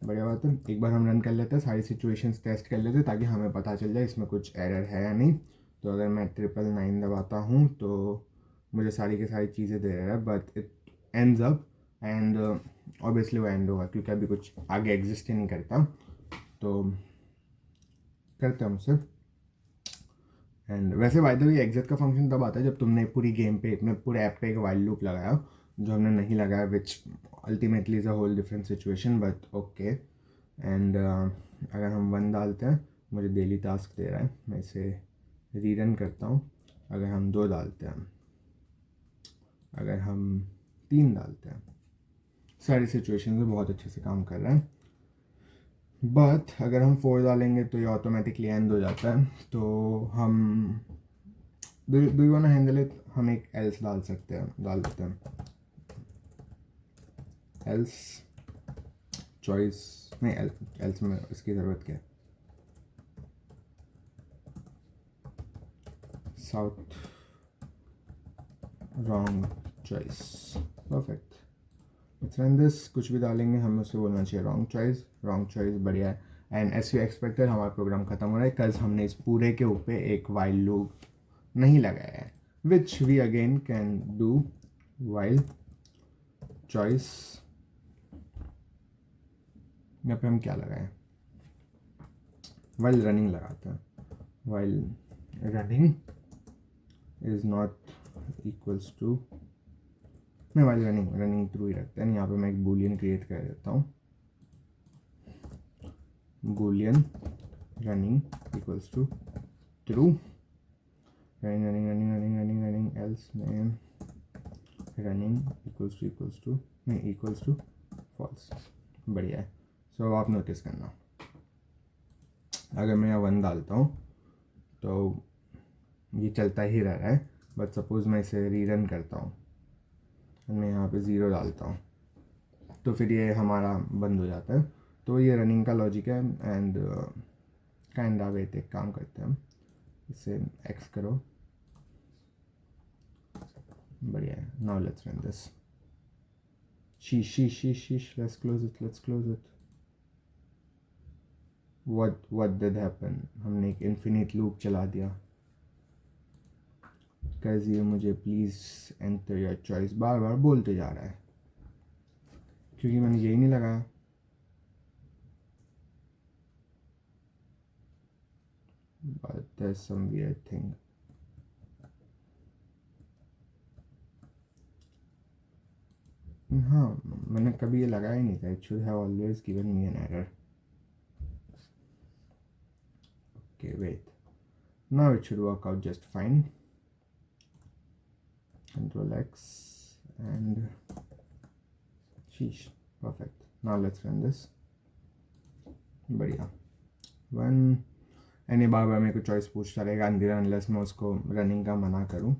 बढ़िया बात है, एक बार हम रन कर लेते हैं, सारी सिचुएशंस टेस्ट कर लेते हैं ताकि हमें पता चल जाए इसमें कुछ एरर है या नहीं। तो अगर मैं 999 दबाता हूँ तो मुझे सारी की सारी चीज़ें दे रहा है, but it ends up and obviously वो एंड होगा क्योंकि अभी कुछ आगे एग्जिस्ट ही नहीं करता। तो करते हैं हमसे। एंड वैसे बाय द वे एग्जिट का फंक्शन तब आता है जब तुमने पूरी गेम पे, अपने पूरे ऐप पे एक वाइल लूप लगाया, जो हमने नहीं लगाया, which ultimately is a whole different situation, but okay. And अगर हम 1 डालते हैं, मुझे डेली टास्क दे रहा है, मैं इसे रीरन करता हूँ। अगर हम 2 डालते हैं, अगर हम 3 डालते हैं, सारी सिचुएशन में बहुत अच्छे से काम कर रहा है। बट अगर हम 4 डालेंगे तो ये ऑटोमेटिकली एंड हो जाता है। तो हम do you want to handle it, हम एक एल्स डाल सकते हैं, डाल देते हैं एल्स चॉइस, नहीं एल्स में इसकी ज़रूरत क्या है, south wrong choice, perfect. It's run this, कुछ भी डालेंगे हमें उससे बोलना चाहिए रॉन्ग चॉइस, बढ़िया है। एंड एस यू एक्सपेक्टेड हमारा प्रोग्राम ख़त्म हो रहा है बिकॉज हमने इस पूरे के ऊपर एक वाइल लूप नहीं लगाया है, which we again can do while choice. यहाँ पे हम क्या लगाएं, वाइल रनिंग लगाते हैं, while running is not equals to, मैं वाइल रनिंग थ्रू ही रखते हैं। यहाँ पे मैं एक बूलियन क्रिएट कर देता हूँ, boolean running equals to true, running else में रनिंग इक्वल्स टू नहीं इक्वल्स टू फॉल्स, बढ़िया है। सो आप नोटिस करना, अगर मैं यहाँ 1 डालता हूँ तो ये चलता ही रह रहा है, बट सपोज़ मैं इसे रीरन करता हूँ, मैं यहाँ पे 0 डालता हूँ, तो फिर ये हमारा बंद हो जाता है। तो ये रनिंग का लॉजिक है। एंड काइंड ऑफ वेट, एक काम करते हैं हम, इसे एक्स करो, बढ़िया है। Now let's run this. Sheesh, let's close it. What did happen? हमने एक इन्फिनिट लूप चला दिया। कैसे मुझे प्लीज़ एंटर योर चॉइस बार बार बोलते जा रहा है, क्योंकि मैंने यही नहीं लगाया। But there's some weird thing. हाँ, मैंने कभी ये लगाया ही नहीं था। It should have always given me an error. Okay, wait. Now it should work out just fine. Control X and sheesh, perfect. Now let's run this. बढ़िया। One any बार बार मेरे को चॉइस पूछता रहेगा अनलेस मैं उसको रनिंग का मना करूँ।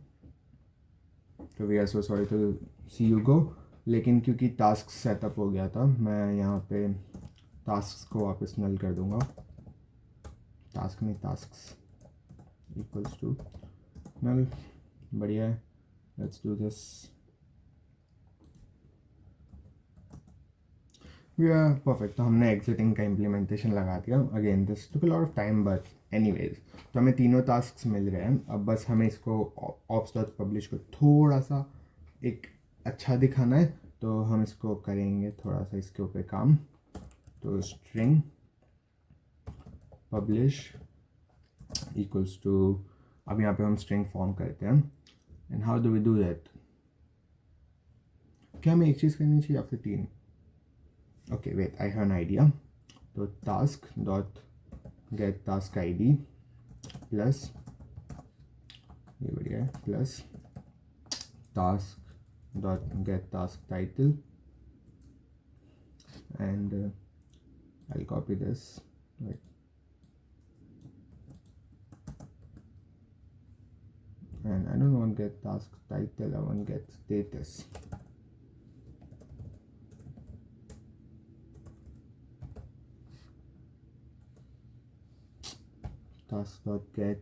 तो we are so sorry to see you go. लेकिन क्योंकि टास्क सेटअप हो गया था, मैं यहाँ पे टास्क को वापस नल कर दूँगा। Task equals to null. बढ़िया है, लेट्स डू दिस। या परफेक्ट। तो हमने एग्जिटिंग का इम्प्लीमेंटेशन लगा दिया। Again this took a lot of time, but anyways तो हमें तीनों टास्क मिल रहे हैं। अब बस हमें इसको ops.publish को थोड़ा सा एक अच्छा दिखाना है, तो हम इसको करेंगे थोड़ा सा इसके ऊपर काम। तो स्ट्रिंग पब्लिश इक्वल्स टू, अब यहाँ पे हम स्ट्रिंग फॉर्म करते हैं। And how do we do that? क्या हमें एक चीज़ करनी चाहिए या फिर तीन? Okay, wait, I have an idea. So task dot get task ID plus ये बढ़िया है, plus task dot get task title, and I'll copy this. Right. And I don't want get task title, I want get status. Task dot get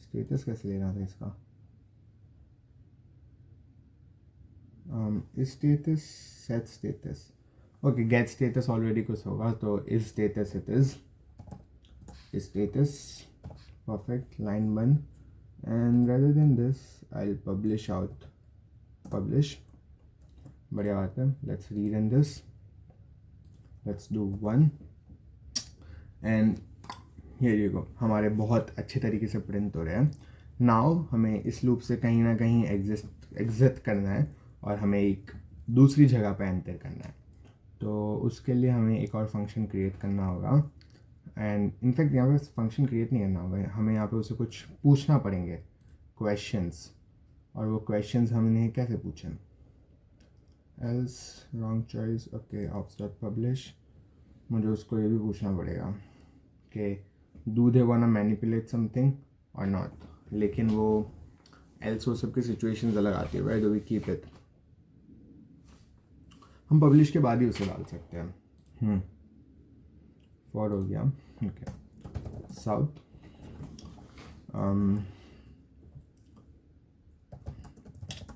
status कैसे लेना था इसका? Is status set status? Okay, get status already कुछ होगा, तो is status it is. Is status, perfect, line बंद. And rather than this, I'll publish out publish. बढ़िया बात है. Let's rerun this. Let's do 1. And here you go. हमारे बहुत अच्छे तरीके से प्रिंट हो रहे हैं. नाउ हमें इस लूप से कहीं ना कहीं एग्जिट करना है और हमें एक दूसरी जगह पे एंटर करना है. तो उसके लिए हमें एक और फंक्शन क्रिएट करना होगा. एंड इनफैक्ट यहाँ पे फंक्शन क्रिएट नहीं करना होगा, हमें यहाँ पे उसे कुछ पूछना पड़ेंगे, क्वेश्चंस. और वो क्वेश्चंस हमने कैसे पूछे? Else wrong choice. Okay, ops.publish. मुझे उसको ये भी पूछना पड़ेगा कि do they want to manipulate something और नॉट. लेकिन वो एल्स वो सबकी सिचुएशंस अलग आती है. Where do we keep it? हम पब्लिश के बाद ही उसे डाल सकते हैं. फॉर हो गया. Okay, south.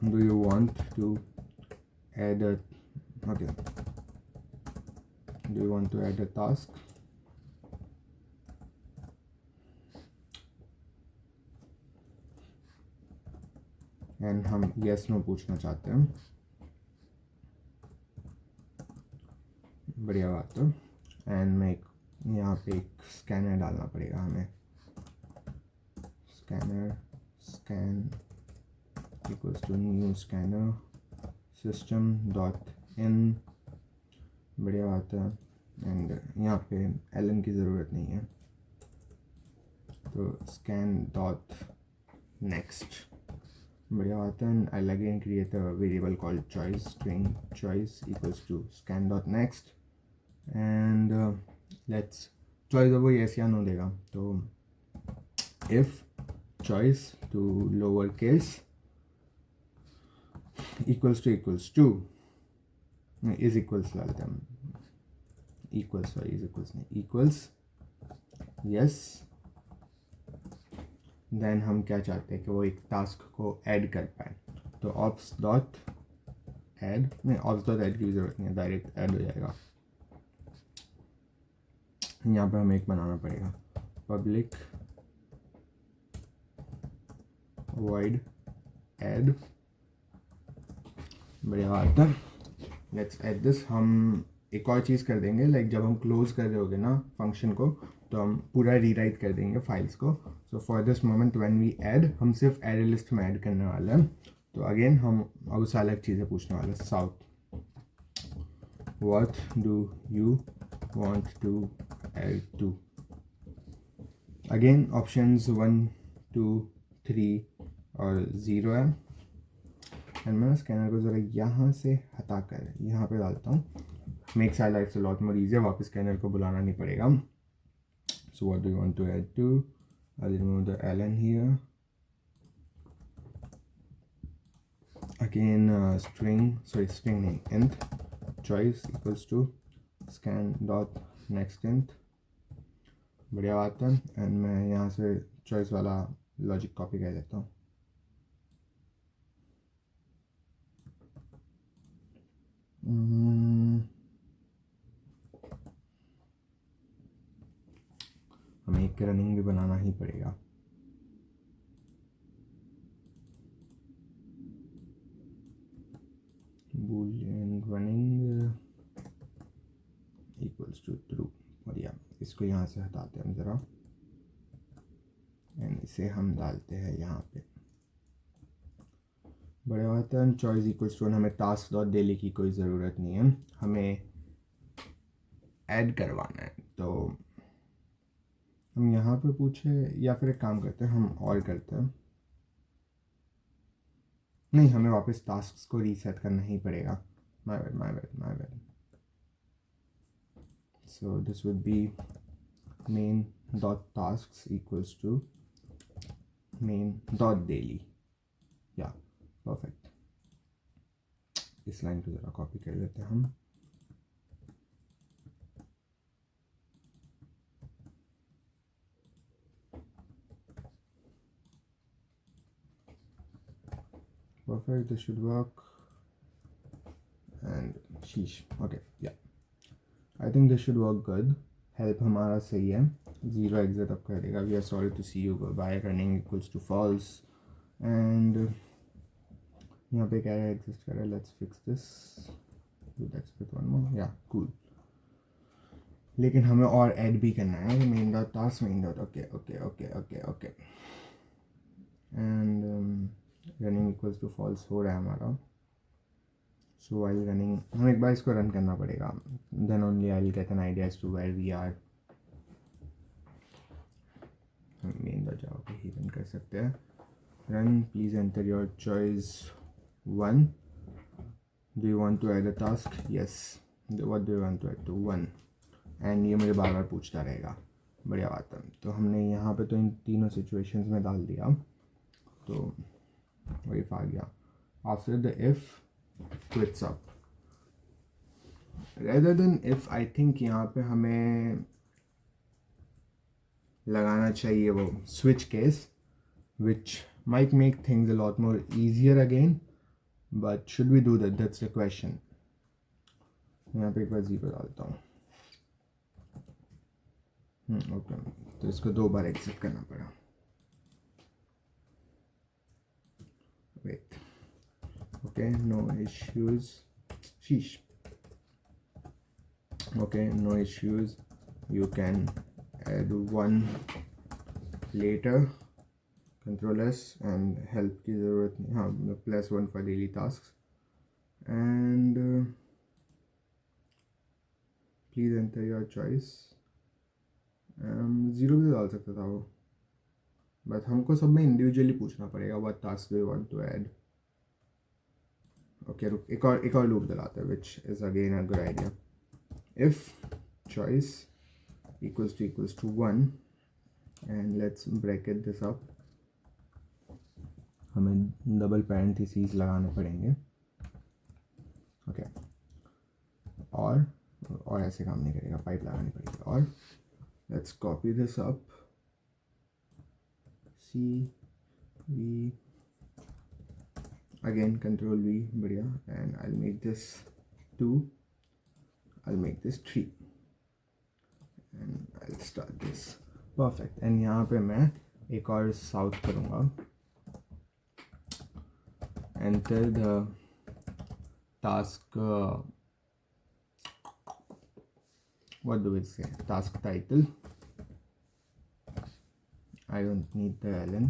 Do you want to add a okay? Do you want to add a task? And हम येस नो पूछना चाहते हैं. बढ़िया बात है. एंड मैं यहाँ पे एक स्कैनर डालना पड़ेगा हमें. Scan equals to new scanner system dot in. बढ़िया बात है. एंड यहाँ पे एलन की ज़रूरत नहीं है, तो स्कैन डॉट नेक्स्ट. बढ़िया बात है. I again create a variable called choice. String choice equals to scan dot next. And let's choice वो येस या नो देगा. तो if choice to lowercase equals to is equals डालते हैं equals is equals नहीं equals yes. देन हम क्या चाहते हैं कि वो एक टास्क को ऐड कर पाए, तो ऑप्स डॉट ऐड नहीं, ऑप्स डॉट ऐड की भी ज़रूरत नहीं है, डायरेक्ट ऐड हो जाएगा. यहाँ पे हमें एक बनाना पड़ेगा पब्लिक void add. बढ़िया बात है. Let's add this. हम एक और चीज़ कर देंगे, लाइक जब हम क्लोज कर रहे होगे ना फंक्शन को, तो हम पूरा रीराइट कर देंगे फाइल्स को. So for this moment when we add, हम सिर्फ एरे लिस्ट में ऐड करने वाले हैं. तो अगेन हम अब उससे अलग चीज़ें पूछने वाले हैं. Sout what do you want to add to. Again options 1 2 3 और 0 है. एंड मैं स्कैनर को ज़रा यहाँ से हटा कर यहाँ पे डालता हूँ. Makes our life a lot more easier. वापस स्कैनर को बुलाना नहीं पड़ेगा. So what do you want to add to. I remove the ln here. Again string नहीं, int choice equals to scan dot next int. बढ़िया बात है. And मैं यहाँ से चॉइस वाला लॉजिक कॉपी कर लेता हूँ. हमें एक रनिंग भी बनाना ही पड़ेगा. boolean running equals to true. बढ़िया. इसको यहाँ से हटाते हैं हम ज़रा, एंड इसे हम डालते हैं यहाँ पे. बढ़िया बात है. चॉइस इक्वल्स टू, हमें टास्क डॉट डेली की कोई ज़रूरत नहीं है, हमें ऐड करवाना है. तो हम यहाँ पे पूछे, या फिर एक काम करते हैं, हम और करते हैं. नहीं, हमें वापस टास्क को रीसेट करना ही पड़ेगा. My bad. So this would be main dot tasks equals to main dot daily. या परफेक्ट. इस लाइन को ज़रा कॉपी कर लेते हैं हम. Perfect, this should work. And sheesh. Okay, yeah. I think this should work good. Help हमारा सही है. 0 exit अब कर देगा. We are sorry to see you by running equals to false. And यहाँ पे क्या exist कर रहा है. Let's fix this. With expect one more. Yeah, cool. लेकिन हमें और ऐड भी करना है. main dot task main dot. Okay. And running equals to false हो रहा है हमारा. So while running, हम एक बार इसको रन करना पड़ेगा. Then only I will get an idea as to where we are. हम मेन डॉट जावा पे ही रन कर सकते हैं. Run, please enter your choice 1. Do you want to add a task? Yes. What do you want to add to 1? And ये मुझे बार बार पूछता रहेगा. बढ़िया बात है. तो हमने यहाँ पे तो इन तीनों सिचुएशंस में डाल दिया. तो वही आ गया. After the if quits up. Rather than if, I think यहाँ पे हमें लगाना चाहिए वो switch case, which might make things a lot more easier again. But should we do that? That's the question. यहाँ पे एक बार 0 डालता हूँ. ओके. तो इसको 2 बार एग्जिट करना पड़ा. Wait. Okay, no issues. Sheesh. Okay, no issues. You can add 1 later. Control S and help की ज़रूरत नहीं. हाँ, +1 for daily tasks. And please enter your choice. 0 भी डाल सकता था वो, बट हमको सब में इंडिविजुअली पूछना पड़ेगा. what task do you want to add. Okay, रुक, एक और लूप डलाते हैं, which is again a good idea. If choice equals to 1, and let's bracket this up. हमें डबल पैरेंथेसिस लगाने पड़ेंगे। ओके, और ऐसे काम नहीं करेगा, पाइप लगानी पड़ेगी। और let's copy this up, CV again, Control V, बढ़िया, and I'll make this 2, I'll make this 3 and I'll start this, perfect। and यहाँ पे मैं एक और साउथ करूँगा, enter the task, what do we say, task title, I don't need the ln,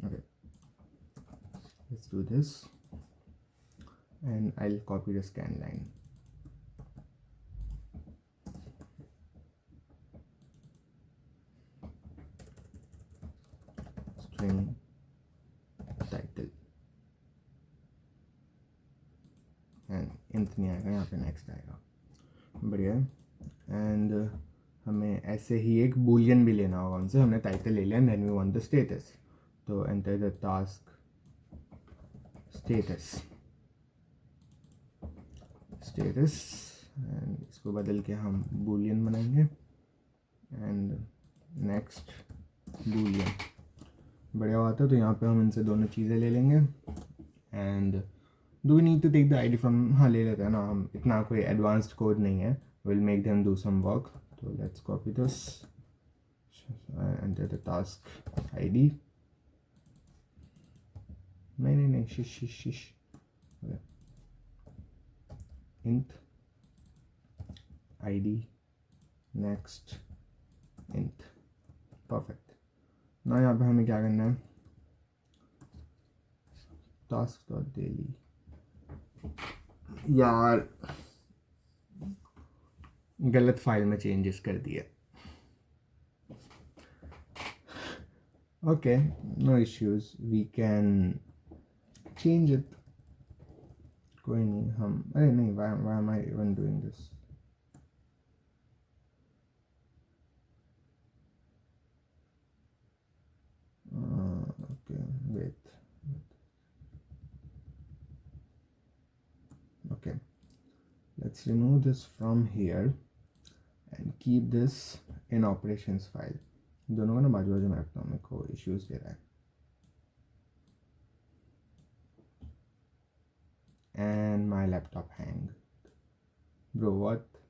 okay, let's do this, and I'll copy the scan line, string title, and nth नहीं आएगा, यहाँ पे नेक्स्ट आएगा, बढ़िया। एंड हमें ऐसे ही एक बूलियन भी लेना होगा उनसे, हमने टाइटल ले लिया, then we want the status, तो enter the task status, and इसको बदल के हम बूलियन बनाएंगे, एंड नेक्स्ट बूलियन, बढ़िया हुआ था। तो यहाँ पे हम इनसे दोनों चीज़ें ले लेंगे, and do we need to take the ID from, हाँ ले लेते हैं ना, हम इतना कोई एडवांस्ड कोड नहीं है, will make them do some work. तो let's copy this, enter the task ID, नहीं sheesh int ID next int, perfect. ना यहाँ पे हमें क्या करना है, टास्क डॉट डेली, यार गलत फाइल में चेंजेस कर दिया, okay no issues, we can change it, कोई नहीं, हम अरे नहीं, why am I even doing this, okay wait, okay, let's remove this from here and keep this in operations file, दोनों को ना बाजू बाजू में रखता हूँ, मेरे को इश्यूज दे रहा है, and my laptop hang, bro what,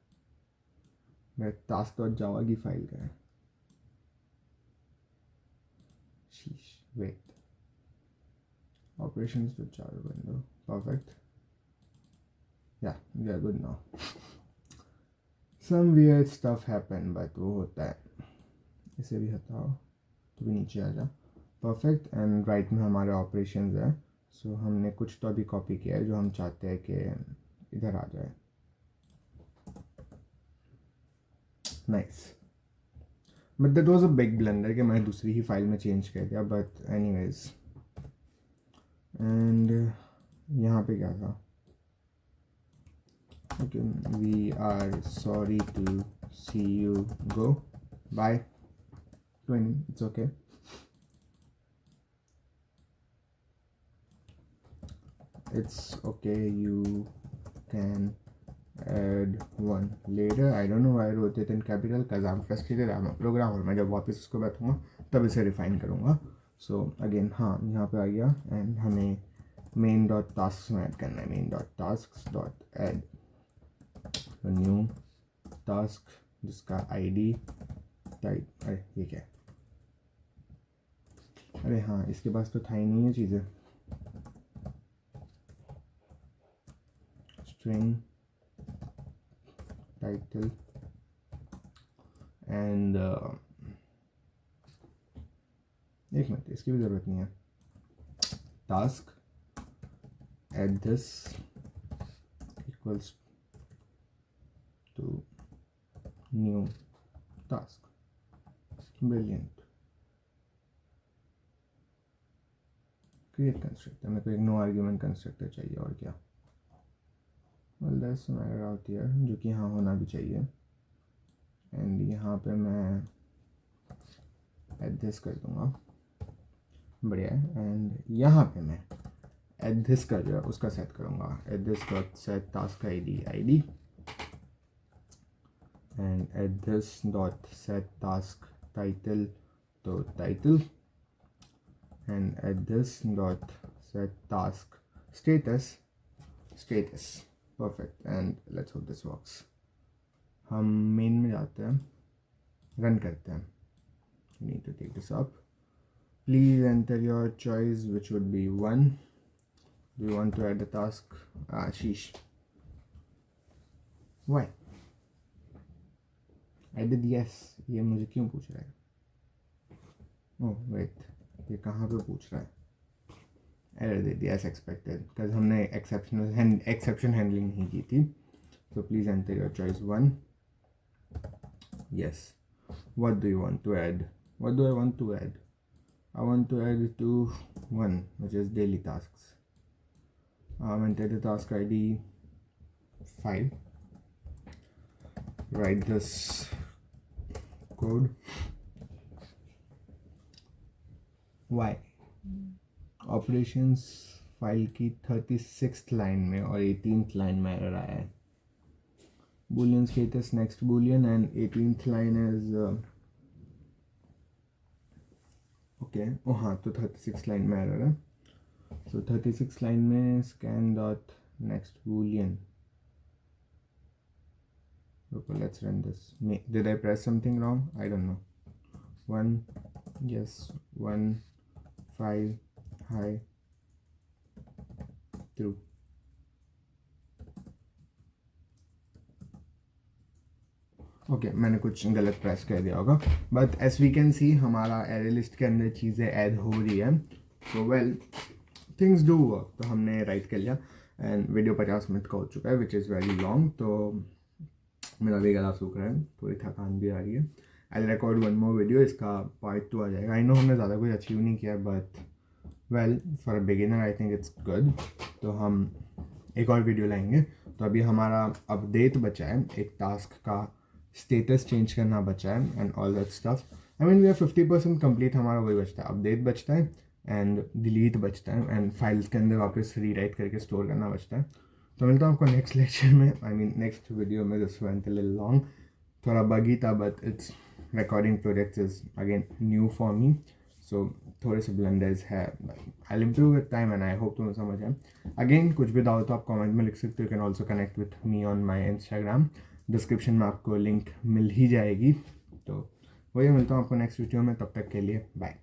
मेरे task dot java की फाइल का है, शीश, wait, operations dot java window, perfect, yeah we are good now, some weird stuff happen but वो होता है, इसे भी हटाओ, तो भी नीचे आ जा, परफेक्ट। एंड राइट में हमारे ऑपरेशंस है, सो हमने कुछ तो अभी कॉपी किया है जो हम चाहते हैं कि इधर आ जाए, nice, but that was a big blunder कि मैंने दूसरी ही फाइल में चेंज कर दिया, बट एनीवेज। एंड यहाँ पे क्या था, okay, we are sorry to see you go, bye, it's okay, it's okay, you can add one later, I don't know why I wrote it in capital because I'm frustrated, I'm a programmer, मैं जब वापस इसको बैठूंगा तब इसे refine करूँगा। So again हाँ यहाँ पे आ गया, एंड हमें मेन डॉट टास्क में ऐड करना है, main dot task dot add new task जिसका आईडी टाइप, अरे ये क्या है, अरे हाँ इसके पास तो था ही नहीं है चीज़ें, string title and एक मिनट, इसकी भी ज़रूरत नहीं है, task add this equals to new task, brilliant, create constructor, मेरे को एक नो आर्ग्यूमेंट कंस्ट्रक्टर चाहिए, और क्या, well that's matter out here, जो कि यहाँ होना भी चाहिए, एंड यहाँ पे मैं एट दिस कर दूँगा, बढ़िया है। एंड यहाँ पे मैं एट दिस का जो है उसका सेट करूँगा, at this dot set task ID and at this dot set task title तो title and at this dot set task status perfect and let's hope this works। हम मेन में जाते हैं, रन करते हैं। you need to take this up, please enter your choice which would be 1। do you want to add a task? Sheesh, why I did yes, ये मुझे क्यों पूछ रहा है? oh wait, ये कहाँ पे पूछ रहा है? एरर दे दिया एज एक्सपेक्टेड, बिकॉज हमने एक्सेप्शन हैंडलिंग नहीं की थी। So please enter your choice 1। Yes, what do you want to add? What do I want to add? I want to add to 1 which is daily tasks। enter the task ID 5, write this code। why operations file की 36th line में और 18th line में error आया है। Boolean status next boolean and 18th line is okay. ओ हाँ, तो 36th line में एरर है। सो 36th लाइन में scan dot next boolean. Let's run this. Did I press something wrong? I don't know. 1 yes 1 5 hi true। Okay मैंने कुछ गलत press कर दिया होगा, but as we can see हमारा एरे लिस्ट के अंदर चीज़ें ऐड हो रही है। So well things do work. तो हमने राइट कर लिया एंड वीडियो 50 मिनट का हो चुका है विच इज़ वेरी लॉन्ग। तो मेरा भी गला सूख रहा है, थोड़ी थकान भी आ रही है। आई रिकॉर्ड 1 more वीडियो, इसका पार्ट 2 आ जाएगा। आई नो हमने ज़्यादा कुछ अचीव नहीं किया, but well for a beginner I think it's good. तो हम एक और वीडियो लाएंगे। तो अभी हमारा अपडेट बचा है, एक टास्क का स्टेटस चेंज करना बचा है and all that stuff. I mean we are 50% complete. हमारा वही बचता है, अपडेट बचता है एंड डिलीट बचता है एंड फाइल्स के अंदर वापस रीराइट करके स्टोर करना बचता है। तो मिलता हूँ आपको नेक्स्ट लेक्चर में, आई मीन नेक्स्ट वीडियो में। This went a little long, थोड़ा बगी था, but it's recording project is again new for me, so थोड़े से ब्लंडर्स है। I improve with time and I hope तुम्हें समझ है। अगेन कुछ भी डाउट हो आप कमेंट में लिख सकते हो। You can also connect with me on my Instagram, description में आपको लिंक मिल ही जाएगी। तो वही मिलता हूँ आपको नेक्स्ट वीडियो में, तब तक के लिए बाय।